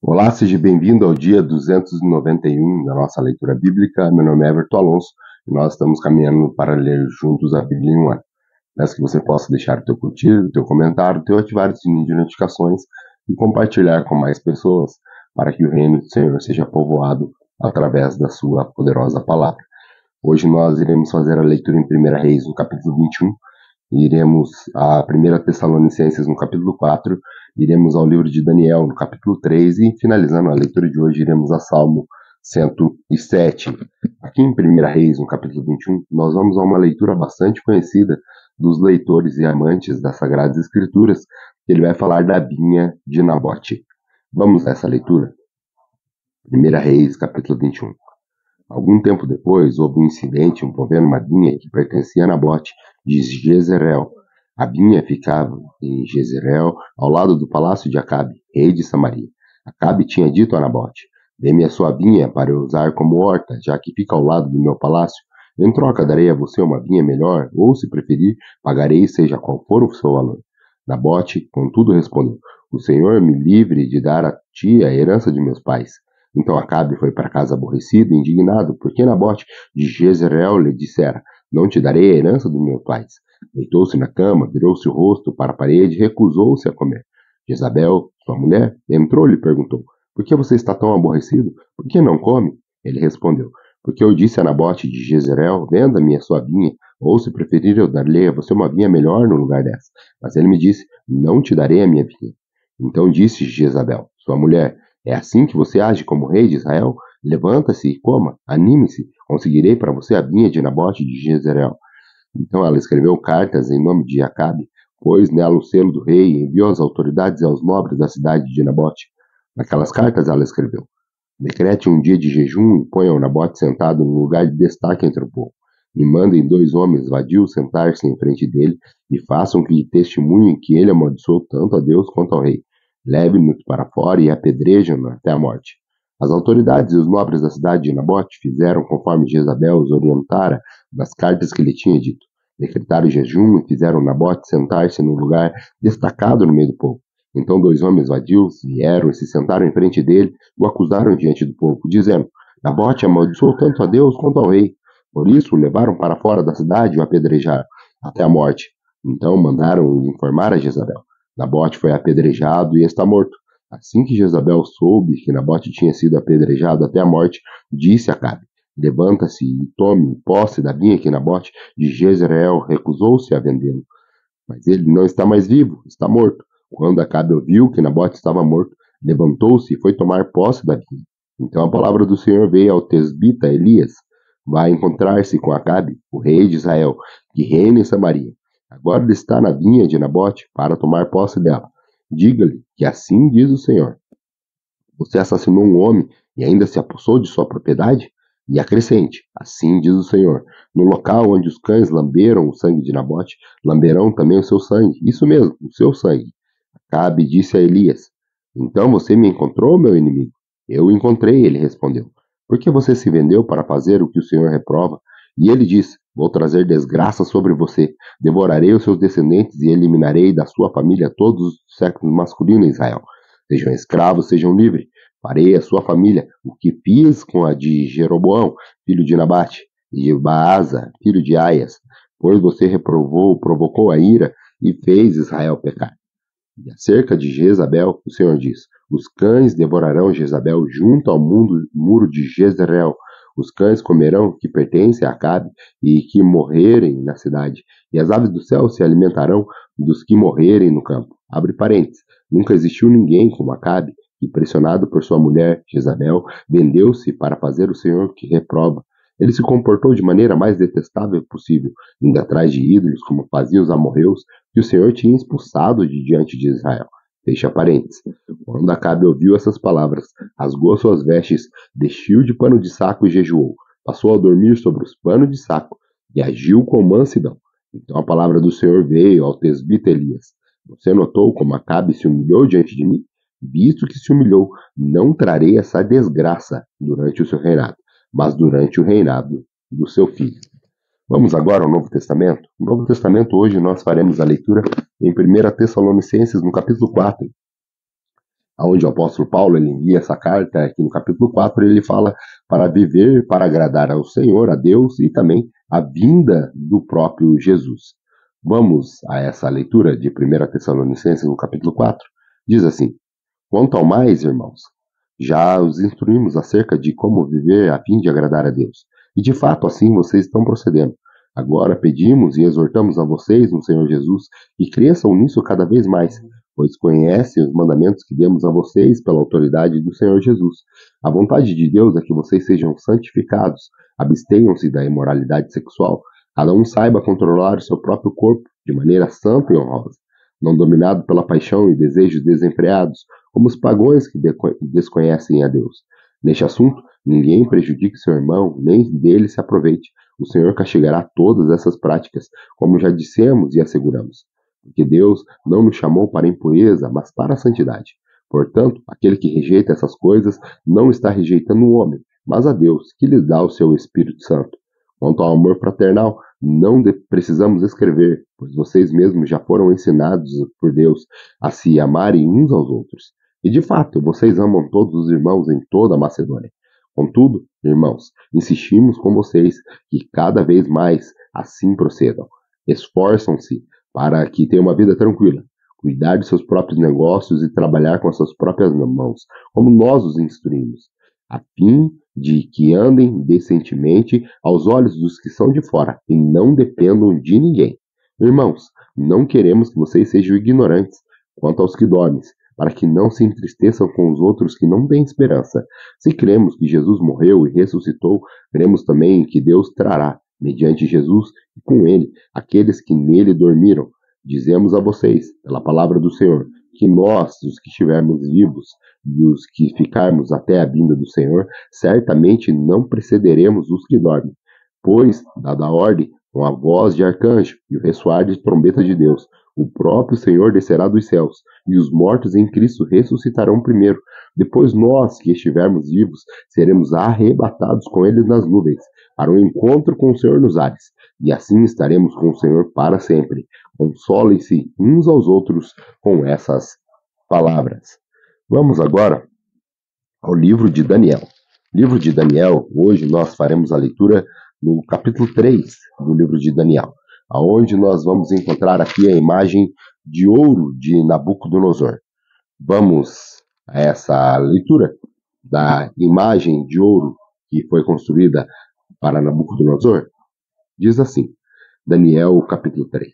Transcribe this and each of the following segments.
Olá, seja bem-vindo ao dia 291 da nossa leitura bíblica. Meu nome é Everton Alonso e nós estamos caminhando para ler juntos a Bíblia em um ano. Peço que você possa deixar o teu curtir, o teu comentário, o teu ativar o sininho de notificações e compartilhar com mais pessoas para que o reino do Senhor seja povoado através da sua poderosa palavra. Hoje nós iremos fazer a leitura em 1 Reis, no capítulo 21, iremos a 1 Tessalonicenses, no capítulo 4, iremos ao livro de Daniel, no capítulo 3, e finalizando a leitura de hoje, iremos a Salmo 107. Aqui em 1 Reis, no capítulo 21, nós vamos a uma leitura bastante conhecida dos leitores e amantes das Sagradas Escrituras, que ele vai falar da vinha de Nabote. Vamos a essa leitura? 1 Reis, capítulo 21. Algum tempo depois, houve um incidente envolvendo uma vinha que pertencia a Nabote de Jezreel. A vinha ficava em Jezreel, ao lado do palácio de Acabe, rei de Samaria. Acabe tinha dito a Nabote: dê-me a sua vinha para eu usar como horta, já que fica ao lado do meu palácio. Em troca, darei a você uma vinha melhor, ou, se preferir, pagarei seja qual for o seu valor. Nabote, contudo, respondeu: o Senhor me livre de dar a ti a herança de meus pais. Então Acabe foi para casa aborrecido e indignado, porque Nabote de Jezreel lhe dissera: não te darei a herança dos meus pais. Deitou-se na cama, virou-se o rosto para a parede e recusou-se a comer. Jezabel, sua mulher, entrou-lhe e perguntou: por que você está tão aborrecido? Por que não come? Ele respondeu: porque eu disse a Nabote de Jezreel: venda-me a sua vinha, ou, se preferir, eu dar-lhe a você uma vinha melhor no lugar dessa. Mas ele me disse: não te darei a minha vinha. Então disse Jezabel, sua mulher: é assim que você age como rei de Israel? Levanta-se e coma, anime-se, conseguirei para você a vinha de Nabote de Jezreel. Então ela escreveu cartas em nome de Acabe, pôs nela o selo do rei e enviou às autoridades e aos nobres da cidade de Nabote. Naquelas cartas ela escreveu: decrete um dia de jejum e ponha o Nabote sentado num lugar de destaque entre o povo. E mandem 2 homens vadios sentar-se em frente dele e façam que lhe testemunhem que ele amaldiçoou tanto a Deus quanto ao rei. Levem-no para fora e apedrejam-no até a morte. As autoridades e os nobres da cidade de Nabote fizeram conforme Jezabel os orientara nas cartas que lhe tinha dito. Decretaram jejum e fizeram Nabote sentar-se num lugar destacado no meio do povo. Então 2 homens vadios vieram e se sentaram em frente dele e o acusaram diante do povo, dizendo: Nabote amaldiçoou tanto a Deus quanto ao rei. Por isso o levaram para fora da cidade e o apedrejaram até a morte. Então mandaram informar a Jezabel: Nabote foi apedrejado e está morto. Assim que Jezabel soube que Nabote tinha sido apedrejado até a morte, disse a Acabe: levanta-se e tome posse da vinha que Nabote de Jezreel recusou-se a vendê-lo. Mas ele não está mais vivo, está morto. Quando Acabe ouviu que Nabote estava morto, levantou-se e foi tomar posse da vinha. Então a palavra do Senhor veio ao tesbita Elias: vai encontrar-se com Acabe, o rei de Israel, que reina em Samaria. Agora ele está na vinha de Nabote para tomar posse dela. Diga-lhe que assim diz o Senhor: você assassinou um homem e ainda se apossou de sua propriedade? E acrescente: assim diz o Senhor: no local onde os cães lamberam o sangue de Nabote, lamberão também o seu sangue. Isso mesmo, o seu sangue. Acabe disse a Elias: então você me encontrou, meu inimigo? Eu o encontrei, ele respondeu. Por que você se vendeu para fazer o que o Senhor reprova? E ele disse: vou trazer desgraça sobre você. Devorarei os seus descendentes e eliminarei da sua família todos os séculos masculinos em Israel. Sejam escravos, sejam livres. Farei a sua família o que fiz com a de Jeroboão, filho de Nabate, e de Baasa, filho de Aias, pois você reprovou, provocou a ira e fez Israel pecar. E acerca de Jezabel, o Senhor diz: os cães devorarão Jezabel junto ao muro de Jezreel. Os cães comerão o que pertence a Acabe e que morrerem na cidade, e as aves do céu se alimentarão dos que morrerem no campo. Abre parênteses. Nunca existiu ninguém como Acabe, que, pressionado por sua mulher Jezabel, vendeu-se para fazer o Senhor que reprova. Ele se comportou de maneira mais detestável possível, indo atrás de ídolos, como faziam os amorreus, que o Senhor tinha expulsado de diante de Israel. Fecha parênteses. Quando Acabe ouviu essas palavras, rasgou suas vestes, vestiu de pano de saco e jejuou. Passou a dormir sobre os panos de saco e agiu com mansidão. Então a palavra do Senhor veio ao tesbita Elias: você notou como Acabe se humilhou diante de mim? Visto que se humilhou, não trarei essa desgraça durante o seu reinado, mas durante o reinado do seu filho. Vamos agora ao Novo Testamento. No Novo Testamento, hoje, nós faremos a leitura em 1 Tessalonicenses, no capítulo 4. onde o apóstolo Paulo ele envia essa carta, aqui no capítulo 4, ele fala para viver, para agradar ao Senhor, a Deus e também a vinda do próprio Jesus. Vamos a essa leitura de 1 Tessalonicenses, no capítulo 4. Diz assim: quanto ao mais, irmãos, já os instruímos acerca de como viver a fim de agradar a Deus. E de fato, assim vocês estão procedendo. Agora pedimos e exortamos a vocês no Senhor Jesus que cresçam nisso cada vez mais, pois conhecem os mandamentos que demos a vocês pela autoridade do Senhor Jesus. A vontade de Deus é que vocês sejam santificados, abstenham-se da imoralidade sexual, cada um saiba controlar o seu próprio corpo de maneira santa e honrosa, não dominado pela paixão e desejos desenfreados, como os pagãos que desconhecem a Deus. Neste assunto, ninguém prejudique seu irmão, nem dele se aproveite. O Senhor castigará todas essas práticas, como já dissemos e asseguramos. Porque Deus não nos chamou para a impureza, mas para a santidade. Portanto, aquele que rejeita essas coisas não está rejeitando o homem, mas a Deus, que lhes dá o seu Espírito Santo. Quanto ao amor fraternal, não precisamos escrever, pois vocês mesmos já foram ensinados por Deus a se amarem uns aos outros. E de fato, vocês amam todos os irmãos em toda a Macedônia. Contudo, irmãos, insistimos com vocês que cada vez mais assim procedam. Esforçam-se para que tenham uma vida tranquila, cuidar de seus próprios negócios e trabalhar com as suas próprias mãos, como nós os instruímos, a fim de que andem decentemente aos olhos dos que são de fora e não dependam de ninguém. Irmãos, não queremos que vocês sejam ignorantes quanto aos que dormem, para que não se entristeçam com os outros que não têm esperança. Se cremos que Jesus morreu e ressuscitou, cremos também que Deus trará, mediante Jesus e com ele, aqueles que nele dormiram. Dizemos a vocês, pela palavra do Senhor, que nós, os que estivermos vivos e os que ficarmos até a vinda do Senhor, certamente não precederemos os que dormem. Pois, dada a ordem, com a voz de arcanjo e o ressoar de trombeta de Deus, o próprio Senhor descerá dos céus, e os mortos em Cristo ressuscitarão primeiro. Depois nós, que estivermos vivos, seremos arrebatados com eles nas nuvens, para o encontro com o Senhor nos ares, e assim estaremos com o Senhor para sempre. Consolem-se uns aos outros com essas palavras. Vamos agora ao livro de Daniel. Livro de Daniel, hoje nós faremos a leitura no capítulo 3 do livro de Daniel, aonde nós vamos encontrar aqui a imagem de ouro de Nabucodonosor. Vamos a essa leitura da imagem de ouro que foi construída para Nabucodonosor. Diz assim, Daniel capítulo 3.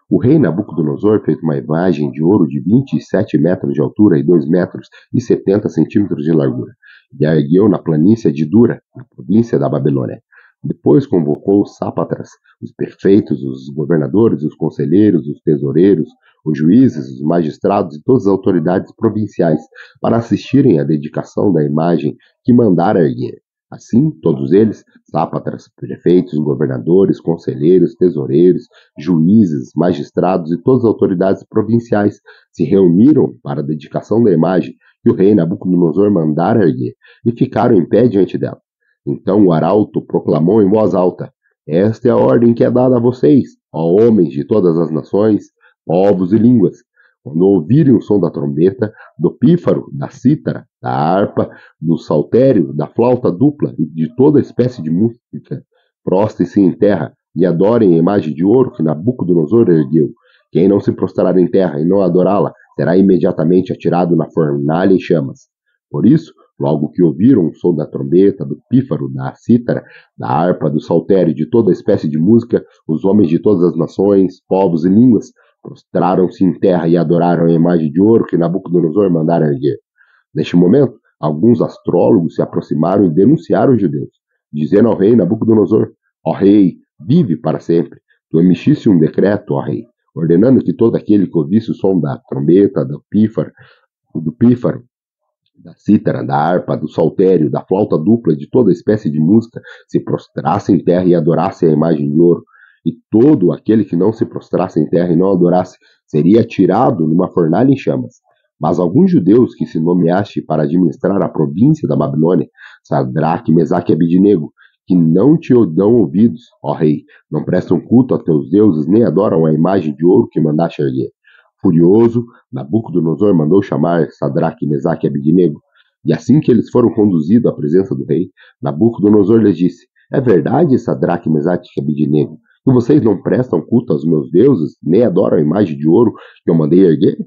O rei Nabucodonosor fez uma imagem de ouro de 27 metros de altura e 2 metros e 70 centímetros de largura, e a ergueu na planície de Dura, na província da Babilônia. Depois convocou os sátrapas, os prefeitos, os governadores, os conselheiros, os tesoureiros, os juízes, os magistrados e todas as autoridades provinciais para assistirem à dedicação da imagem que mandara erguer. Assim, todos eles, sátrapas, prefeitos, governadores, conselheiros, tesoureiros, juízes, magistrados e todas as autoridades provinciais se reuniram para a dedicação da imagem que o rei Nabucodonosor mandara erguer e ficaram em pé diante dela. Então o arauto proclamou em voz alta: esta é a ordem que é dada a vocês, ó homens de todas as nações, povos e línguas. Quando ouvirem o som da trombeta, do pífaro, da cítara, da harpa, do saltério, da flauta dupla e de toda espécie de música, prostrem-se em terra e adorem a imagem de ouro que Nabucodonosor ergueu. Quem não se prostrar em terra e não adorá-la, será imediatamente atirado na fornalha em chamas. Por isso, logo que ouviram o som da trombeta, do pífaro, da cítara, da harpa, do saltério e de toda espécie de música, os homens de todas as nações, povos e línguas prostraram-se em terra e adoraram a imagem de ouro que Nabucodonosor mandara erguer. Neste momento, alguns astrólogos se aproximaram e denunciaram os judeus, dizendo ao rei Nabucodonosor: ó rei, vive para sempre. Tu emitiste um decreto, ó rei, ordenando que todo aquele que ouvisse o som da trombeta, do pífaro, da cítara, da harpa, do saltério, da flauta dupla, de toda espécie de música, se prostrasse em terra e adorasse a imagem de ouro. E todo aquele que não se prostrasse em terra e não adorasse seria atirado numa fornalha em chamas. Mas alguns judeus que se nomeaste para administrar a província da Babilônia, Sadraque, Mesaque e Abidnego, que não te dão ouvidos, ó rei, não prestam culto a teus deuses, nem adoram a imagem de ouro que mandaste erguer. Furioso, Nabucodonosor mandou chamar Sadraque, Mesaque e Abednego. E assim que eles foram conduzidos à presença do rei, Nabucodonosor lhes disse: É verdade, Sadraque, Mesaque e Abednego, que vocês não prestam culto aos meus deuses, nem adoram a imagem de ouro que eu mandei erguer?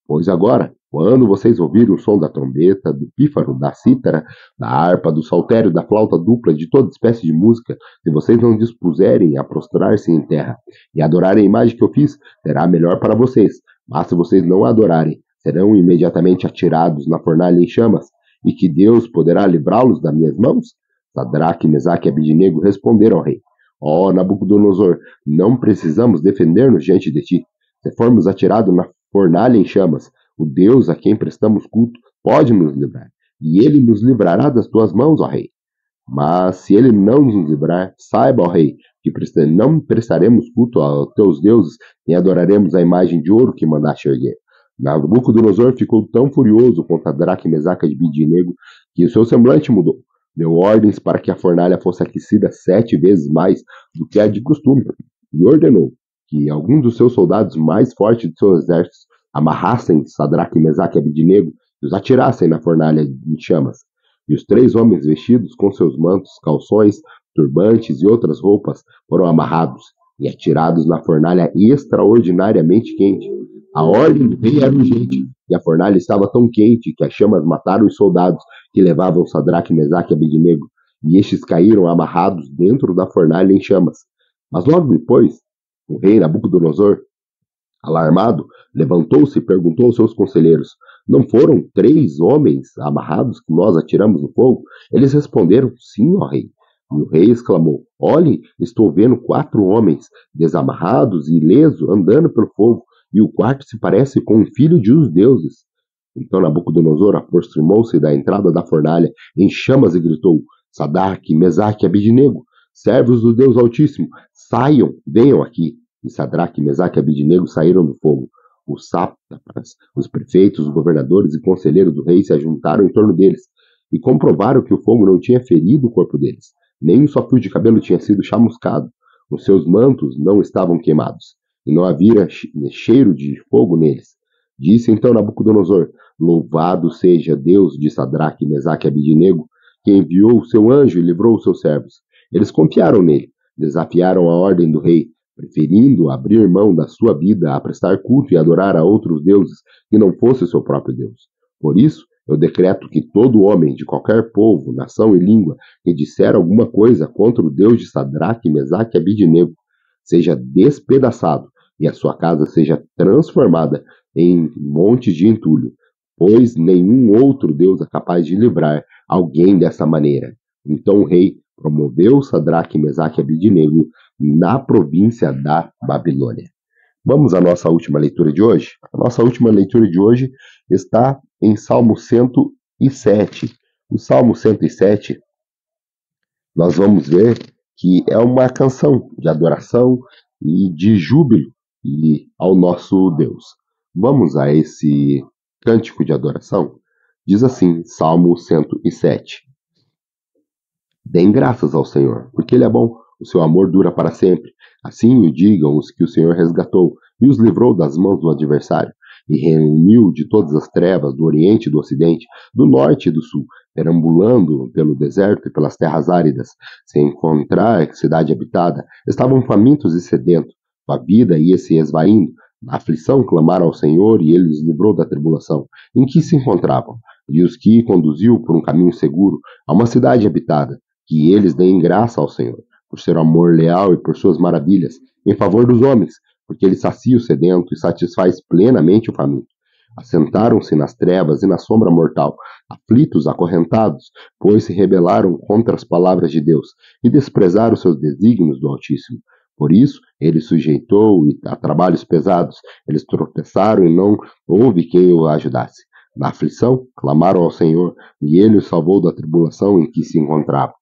Pois agora, quando vocês ouvirem o som da trombeta, do pífaro, da cítara, da harpa, do saltério, da flauta dupla, de toda espécie de música, se vocês não dispuserem a prostrar-se em terra e adorarem a imagem que eu fiz, será melhor para vocês. Mas se vocês não a adorarem, serão imediatamente atirados na fornalha em chamas, e que Deus poderá livrá-los das minhas mãos? Sadraque, Mesaque e Abednego responderam ao rei: Ó Nabucodonosor, não precisamos defender-nos diante de ti. Se formos atirados na fornalha em chamas, o Deus a quem prestamos culto pode nos livrar, e ele nos livrará das tuas mãos, ó rei. Mas se ele não nos livrar, saiba, ó rei, que não prestaremos culto aos teus deuses, nem adoraremos a imagem de ouro que mandaste erguer. Nabucodonosor ficou tão furioso contra Sadraque, Mesaque e Abednego que o seu semblante mudou. Deu ordens para que a fornalha fosse aquecida 7 vezes mais do que a de costume, e ordenou que alguns dos seus soldados mais fortes de seus exércitos amarrassem Sadraque, Mesaque e Abednego e os atirassem na fornalha em chamas. E os 3 homens vestidos com seus mantos, calções, turbantes e outras roupas foram amarrados e atirados na fornalha extraordinariamente quente. A ordem do rei era urgente, e a fornalha estava tão quente que as chamas mataram os soldados que levavam Sadraque, Mesaque e Abednego, e estes caíram amarrados dentro da fornalha em chamas. Mas logo depois, o rei Nabucodonosor, alarmado, levantou-se e perguntou aos seus conselheiros: Não foram 3 homens amarrados que nós atiramos no fogo? Eles responderam: Sim, ó rei. E o rei exclamou: Olhem, estou vendo 4 homens desamarrados e ilesos andando pelo fogo, e o quarto se parece com um filho de os deuses. Então Nabucodonosor aproximou-se da entrada da fornalha em chamas e gritou: Sadraque, Mesaque e Abednego, servos do Deus Altíssimo, saiam, venham aqui. E Sadraque, Mesaque e Abednego saíram do fogo. Os sátrapas, os prefeitos, os governadores e conselheiros do rei se ajuntaram em torno deles e comprovaram que o fogo não tinha ferido o corpo deles, nem um só fio de cabelo tinha sido chamuscado. Os seus mantos não estavam queimados e não havia cheiro de fogo neles. Disse então Nabucodonosor: Louvado seja Deus de Sadraque, Mesaque e Abednego, que enviou o seu anjo e livrou os seus servos. Eles confiaram nele, desafiaram a ordem do rei, preferindo abrir mão da sua vida a prestar culto e adorar a outros deuses que não fosse o seu próprio Deus. Por isso, eu decreto que todo homem de qualquer povo, nação e língua que disser alguma coisa contra o Deus de Sadraque, Mesaque e Abednego seja despedaçado e a sua casa seja transformada em montes de entulho, pois nenhum outro Deus é capaz de livrar alguém dessa maneira. Então o rei promoveu Sadraque, Mesaque e Abednego na província da Babilônia. Vamos à nossa última leitura de hoje? A nossa última leitura de hoje está em Salmo 107. O Salmo 107, nós vamos ver que é uma canção de adoração e de júbilo ao nosso Deus. Vamos a esse cântico de adoração? Diz assim, Salmo 107. Deem graças ao Senhor, porque Ele é bom, o seu amor dura para sempre. Assim o digam os que o Senhor resgatou e os livrou das mãos do adversário, e reuniu de todas as trevas, do oriente e do ocidente, do norte e do sul, perambulando pelo deserto e pelas terras áridas, sem encontrar cidade habitada. Estavam famintos e sedentos, a vida ia se esvaindo. Na aflição clamaram ao Senhor, e Ele os livrou da tribulação em que se encontravam, e os que conduziu por um caminho seguro a uma cidade habitada. Que eles deem graça ao Senhor, por seu amor leal e por suas maravilhas, em favor dos homens, porque Ele sacia o sedento e satisfaz plenamente o faminto. Assentaram-se nas trevas e na sombra mortal, aflitos, acorrentados, pois se rebelaram contra as palavras de Deus e desprezaram os seus desígnios do Altíssimo. Por isso, Ele sujeitou a trabalhos pesados, eles tropeçaram e não houve quem o ajudasse. Na aflição, clamaram ao Senhor, e Ele os salvou da tribulação em que se encontravam.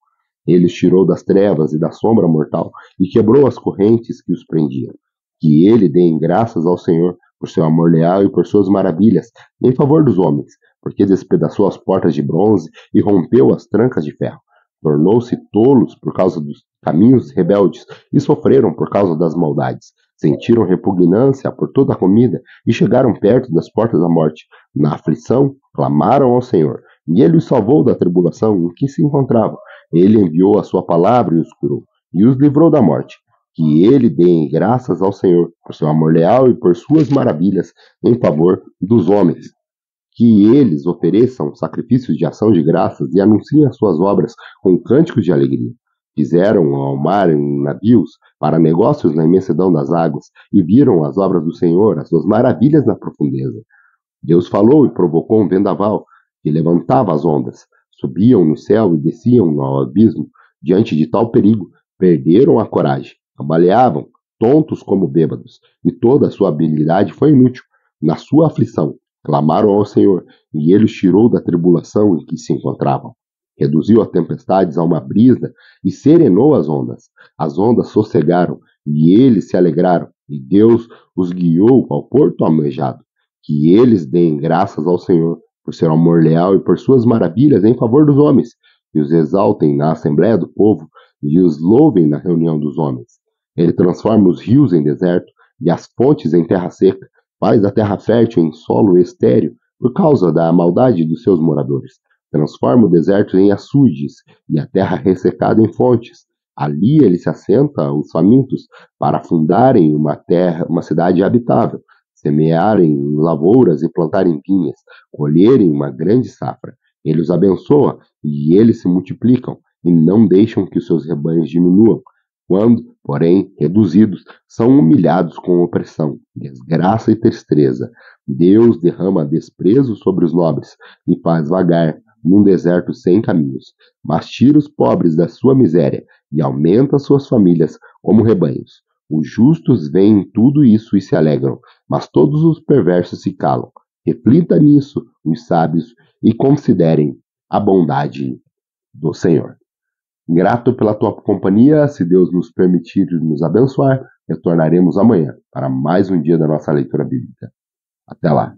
Ele os tirou das trevas e da sombra mortal e quebrou as correntes que os prendiam. Que Ele dê graças ao Senhor por seu amor leal e por suas maravilhas, em favor dos homens, porque despedaçou as portas de bronze e rompeu as trancas de ferro, tornou-se tolos por causa dos caminhos rebeldes e sofreram por causa das maldades. Sentiram repugnância por toda a comida e chegaram perto das portas da morte. Na aflição, clamaram ao Senhor, e ele os salvou da tribulação em que se encontravam. Ele enviou a sua palavra e os curou, e os livrou da morte. Que ele dê graças ao Senhor por seu amor leal e por suas maravilhas em favor dos homens. Que eles ofereçam sacrifícios de ação de graças e anunciem as suas obras com cânticos de alegria. Fizeram ao mar em navios para negócios na imensidão das águas e viram as obras do Senhor, as suas maravilhas na profundeza. Deus falou e provocou um vendaval que levantava as ondas, subiam no céu e desciam no abismo. Diante de tal perigo, perderam a coragem, cambaleavam, tontos como bêbados, e toda a sua habilidade foi inútil. Na sua aflição, clamaram ao Senhor, e ele os tirou da tribulação em que se encontravam. Reduziu as tempestades a uma brisa e serenou as ondas. As ondas sossegaram, e eles se alegraram, e Deus os guiou ao porto almejado. Que eles deem graças ao Senhor por seu amor leal e por suas maravilhas em favor dos homens, e os exaltem na assembléia do povo e os louvem na reunião dos homens. Ele transforma os rios em deserto e as fontes em terra seca, faz a terra fértil em solo estéril por causa da maldade dos seus moradores. Transforma o deserto em açudes e a terra ressecada em fontes. Ali ele se assenta os famintos para fundarem uma cidade habitável, semearem lavouras e plantarem vinhas, colherem uma grande safra. Ele os abençoa e eles se multiplicam e não deixam que os seus rebanhos diminuam. Quando, porém, reduzidos, são humilhados com opressão, desgraça e tristeza. Deus derrama desprezo sobre os nobres e faz vagar num deserto sem caminhos, mas tira os pobres da sua miséria e aumenta suas famílias como rebanhos. Os justos veem tudo isso e se alegram, mas todos os perversos se calam. Reflita nisso, os sábios, e considerem a bondade do Senhor. Grato pela tua companhia, se Deus nos permitir nos abençoar, retornaremos amanhã para mais um dia da nossa leitura bíblica. Até lá.